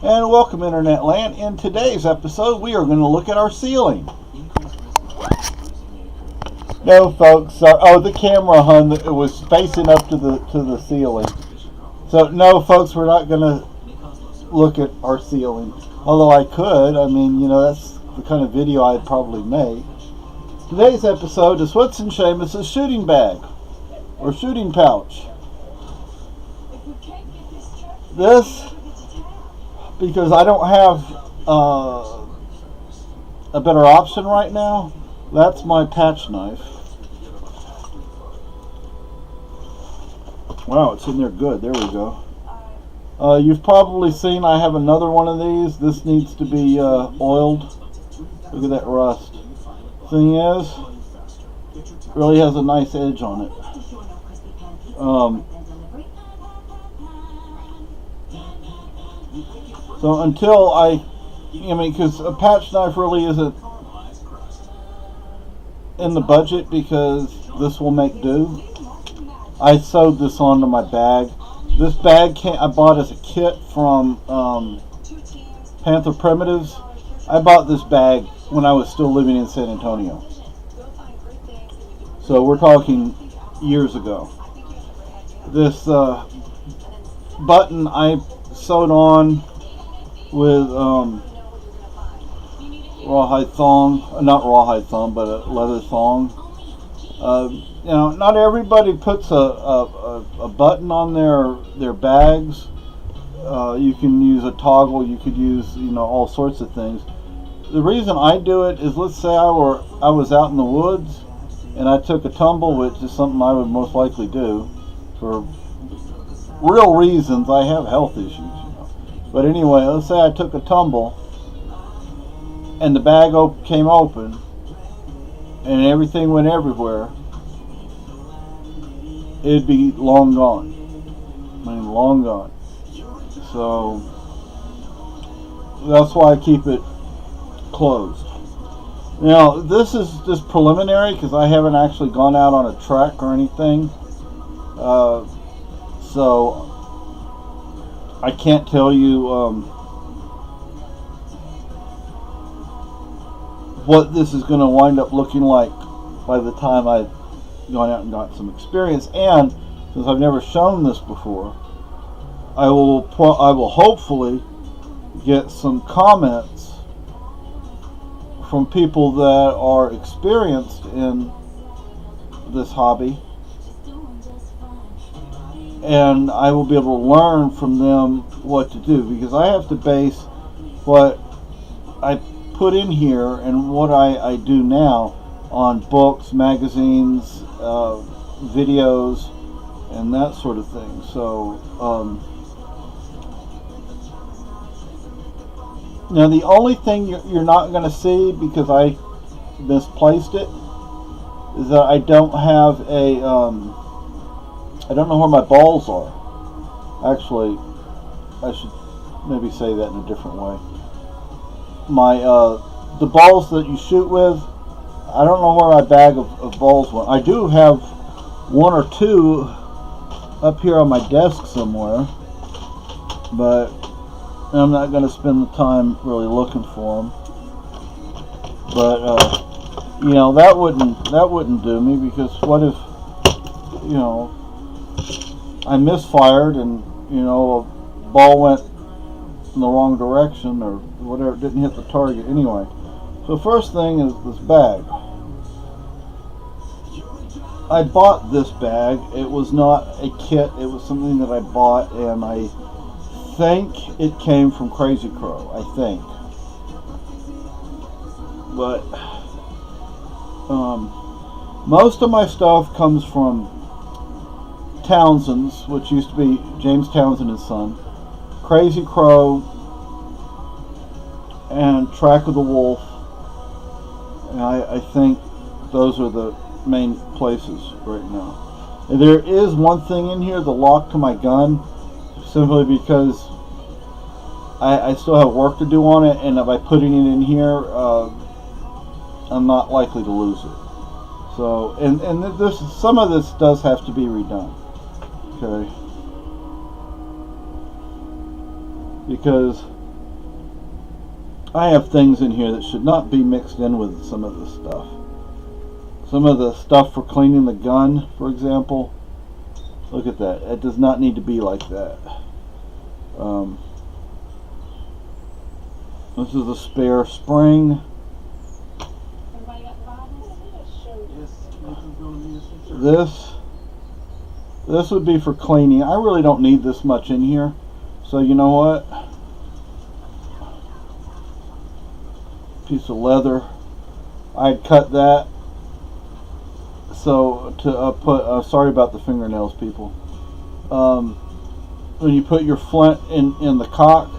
And welcome, Internet Land. In today's episode, we are going to look at our ceiling. No, folks. The camera, hun, it was facing up to the ceiling. So, no, folks, we're not going to look at our ceiling. Although I could. I mean, that's the kind of video I'd probably make. Today's episode is What's in Seamus's shooting bag or shooting pouch. This, because I don't have a better option right now, that's my patch knife. Wow, it's in there good. There we go. You've probably seen I have another one of these. This needs to be oiled. Look at that rust. Thing is, it really has a nice edge on it. So until because a patch knife really isn't in the budget because this will make do. I sewed this onto my bag. This bag I bought as a kit from Panther Primitives. I bought this bag when I was still living in San Antonio. So we're talking years ago. This button I sewed on with rawhide thong, not rawhide thong, but a leather thong. Not everybody puts a button on their bags. You can use a toggle. You could use all sorts of things. The reason I do it is, let's say I was out in the woods and I took a tumble, which is something I would most likely do for real reasons. I have health issues. But anyway, let's say I took a tumble and the bag came open and everything went everywhere. It'd be long gone. Long gone. So that's why I keep it closed. Now, this is just preliminary because I haven't actually gone out on a trek or anything. So I can't tell you what this is going to wind up looking like by the time I've gone out and got some experience. And since I've never shown this before, I will hopefully get some comments from people that are experienced in this hobby, and I will be able to learn from them what to do, because I have to base what I put in here and what I do now on books, magazines, videos, and that sort of thing. So now the only thing you're not going to see, because I misplaced it, is that I don't have I don't know where my balls are. Actually, I should maybe say that in a different way. The balls that you shoot with, I don't know where my bag of balls went. I do have one or two up here on my desk somewhere, but I'm not going to spend the time really looking for them. But that wouldn't do me, because what if I misfired and a ball went in the wrong direction or whatever, it didn't hit the target anyway. So first thing is this bag. I bought this bag. It was not a kit. It was something that I bought, and I think it came from Crazy Crow. I think. But most of my stuff comes from Townsend's, which used to be James Townsend and Son, Crazy Crow, and Track of the Wolf. And I think those are the main places right now. And there is one thing in here, the lock to my gun, simply because I still have work to do on it, and by putting it in here, I'm not likely to lose it. So, and some of this does have to be redone. Okay. Because I have things in here that should not be mixed in with some of this stuff. Some of the stuff for cleaning the gun, for example, look at that. It does not need to be like that. This is a spare spring. This would be for cleaning. I really don't need this much in here. So you know what? Piece of leather. I'd cut that. So to put, sorry about the fingernails, people. When you put your flint in the cock,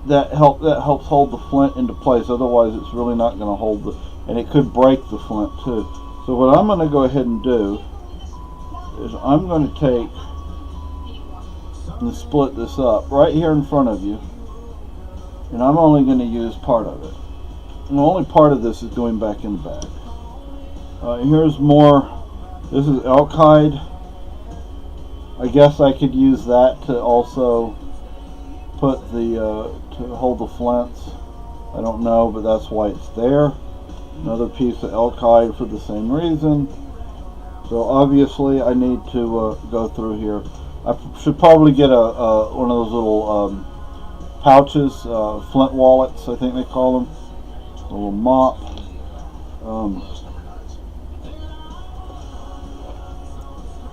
that helps hold the flint into place. Otherwise, it's really not going to hold and it could break the flint too. So what I'm going to go ahead and do is I'm going to take and split this up right here in front of you, and I'm only going to use part of it. And the only part of this is going back in the bag. Here's more. This is elk hide. I guess I could use that to also put the to hold the flints. I don't know, but that's why it's there. Another piece of elk hide for the same reason. So obviously I need to go through here. I should probably get one of those little pouches, flint wallets, I think they call them. A little mop.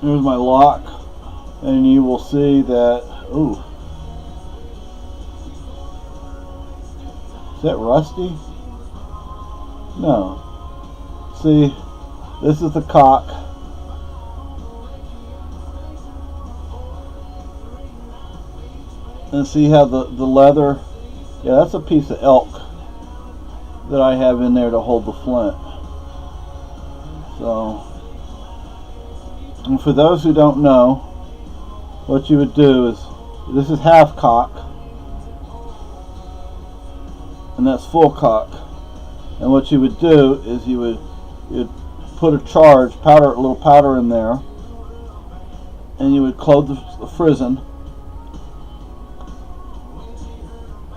Here's my lock, and you will see that. Ooh, is that rusty? No. See, this is the cock. And see how the leather, yeah, that's a piece of elk that I have in there to hold the flint. So, and for those who don't know, what you would do is, this is half cock, and that's full cock. And what you would do is you'd put a charge, a little powder in there, and you would close the frizzen,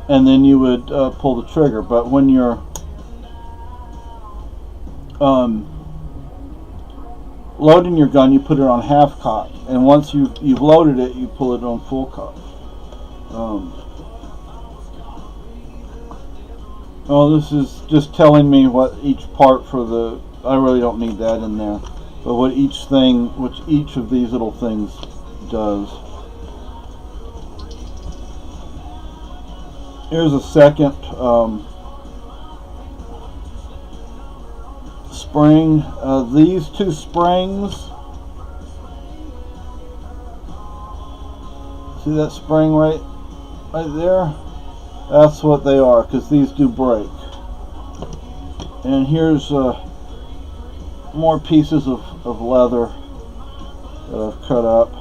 and then you would pull the trigger. But when you're loading your gun, you put it on half cock, and once you've loaded it, you pull it on full cock. Oh, this is just telling me what each part for the. I really don't need that in there, but what each of these little things does. Here's a second spring. These two springs. See that spring right there? That's what they are, because these do break. And here's more pieces of leather that I've cut up.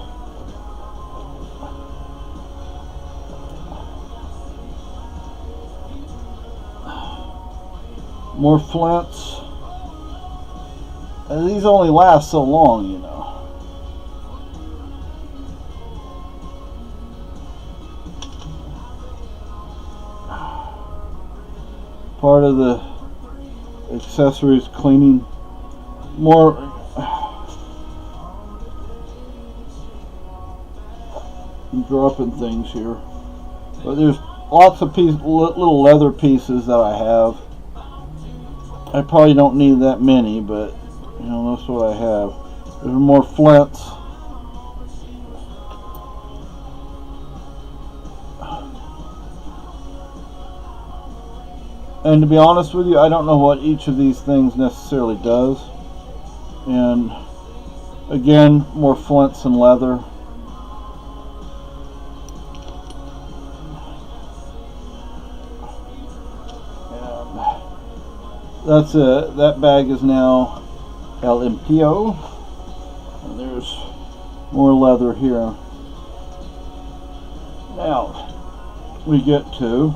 More flints. And these only last so long, you know. Part of the accessories cleaning. More I'm dropping things here, but there's lots of little leather pieces that I have. I probably don't need that many, but you know, that's what I have. There's more flints. And to be honest with you, I don't know what each of these things necessarily does. And again, more flints and leather. And that's it. That bag is now limpio. And there's more leather here. Now we get to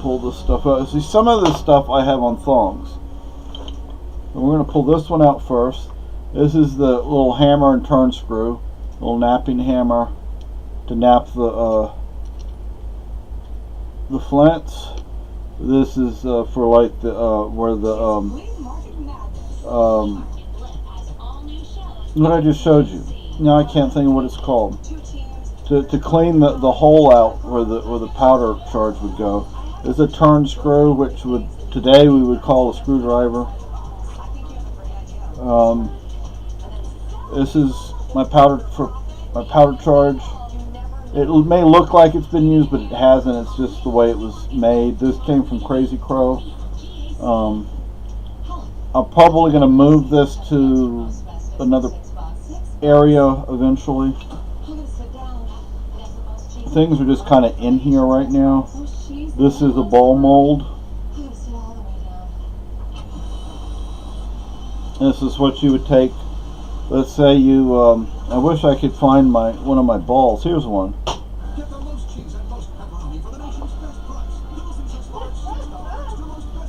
pull this stuff out. See, some of this stuff I have on thongs. And we're going to pull this one out first. This is the little hammer and turn screw, little napping hammer to nap the the flints. This is for like the where the what I just showed you. Now I can't think of what it's called. To clean the hole out where the powder charge would go. There's a turn screw, which today we would call a screwdriver. This is my powder charge. It may look like it's been used, but it hasn't. It's just the way it was made. This came from Crazy Crow. I'm probably going to move this to another area eventually. Things are just kind of in here right now. This is a ball mold. This is what you would take. Let's say you, I wish I could find one of my balls. Here's one.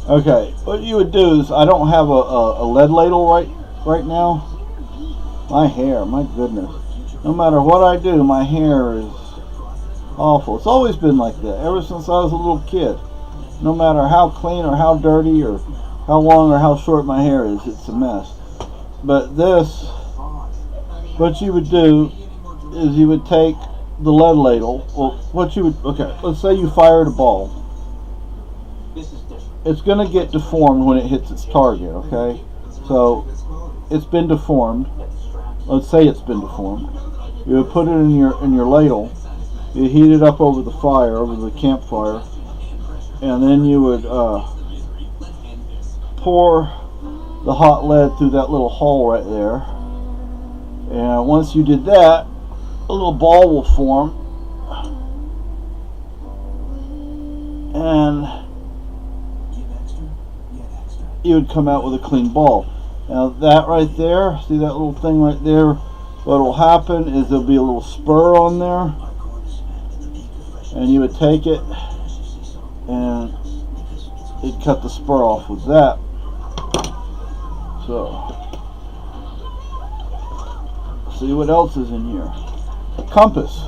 Okay, what you would do is, I don't have a lead ladle right now. My hair, my goodness. No matter what I do, my hair is awful. It's always been like that, ever since I was a little kid. No matter how clean or how dirty or how long or how short my hair is, it's a mess. But this, what you would do is you would take the lead ladle. Well, okay, let's say you fired a ball. It's going to get deformed when it hits its target, okay? So, it's been deformed. Let's say it's been deformed. You would put it in your ladle. You heat it up over the fire, over the campfire, and then you would pour the hot lead through that little hole right there. And once you did that, a little ball will form, and you would come out with a clean ball. Now that right there, see that little thing right there? What will happen is there'll be a little spur on there, and you would take it and you'd cut the spur off with that. So, see what else is in here. A compass.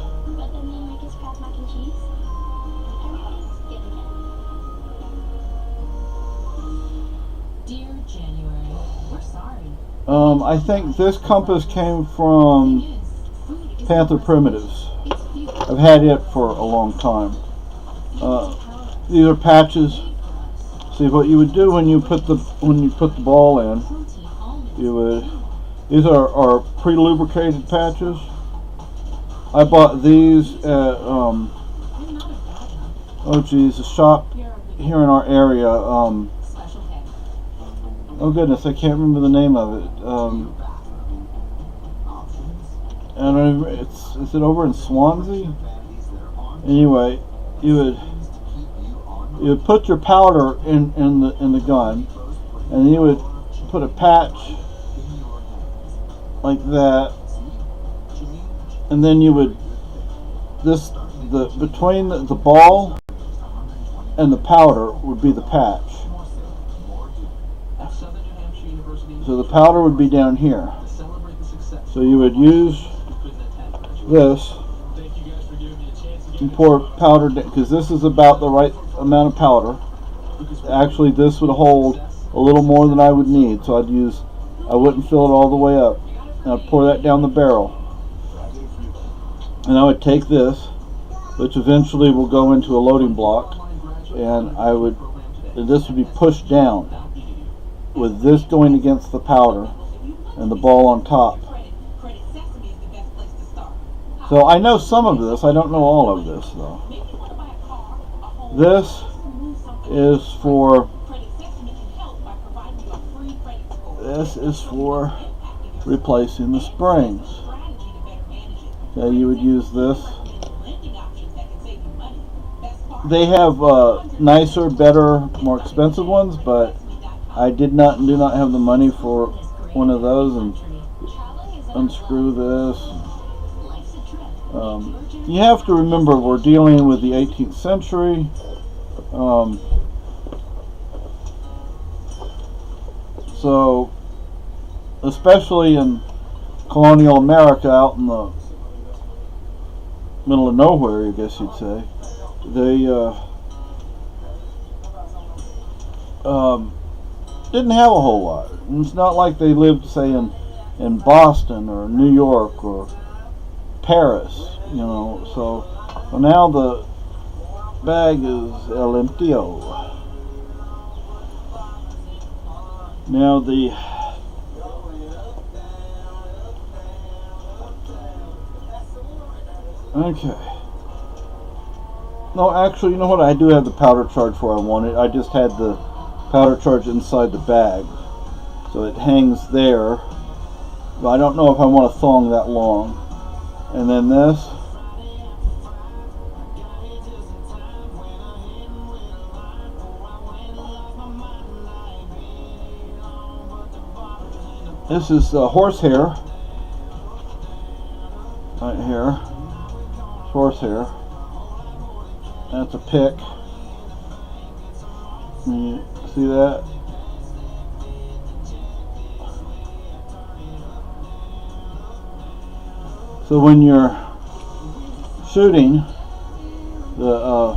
I think this compass came from Panther Primitives. I've had it for a long time. These are patches. See what you would do when you put the ball in. These are pre-lubricated patches. I bought these at a shop here in our area. Oh goodness, I can't remember the name of it. And is it over in Swansea? Anyway, you would put your powder in the gun, and you would put a patch like that, and then you would between the ball and the powder would be the patch. So the powder would be down here. So you would use this and pour powder down, because this is about the right amount of powder. Actually, this would hold a little more than I would need, so I wouldn't fill it all the way up. And I'd pour that down the barrel. And I would take this, which eventually will go into a loading block, and this would be pushed down, with this going against the powder and the ball on top. So I know some of this, I don't know all of this though. This is for replacing the springs. Okay, you would use this. They have nicer, better, more expensive ones, but I do not have the money for one of those. And unscrew this. You have to remember we're dealing with the 18th century. So, especially in colonial America, out in the middle of nowhere, I guess you'd say, didn't have a whole lot. It's not like they lived, say, in Boston or New York or Paris, So well, now the bag is el emptio. Now okay. No, actually, you know what? I do have the powder charge where I want it. I just had the powder charge inside the bag, so it hangs there. But I don't know if I want a thong that long. And then this. This is horsehair. Right here. Horsehair. That's a pick. You see that? So when you're shooting, the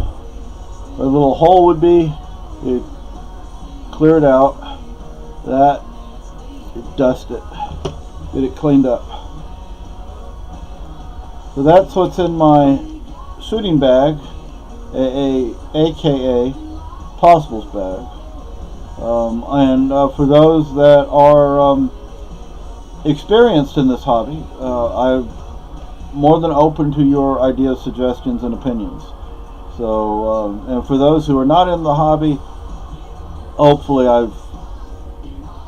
little hole would be, you clear it out, that, you dust it, get it cleaned up. So that's what's in my shooting bag, aka Possibles bag. And for those that are experienced in this hobby, I'm more than open to your ideas, suggestions, and opinions. So, and for those who are not in the hobby, hopefully I've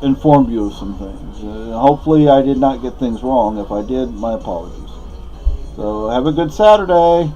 informed you of some things. Hopefully I did not get things wrong. If I did, my apologies. So have a good Saturday.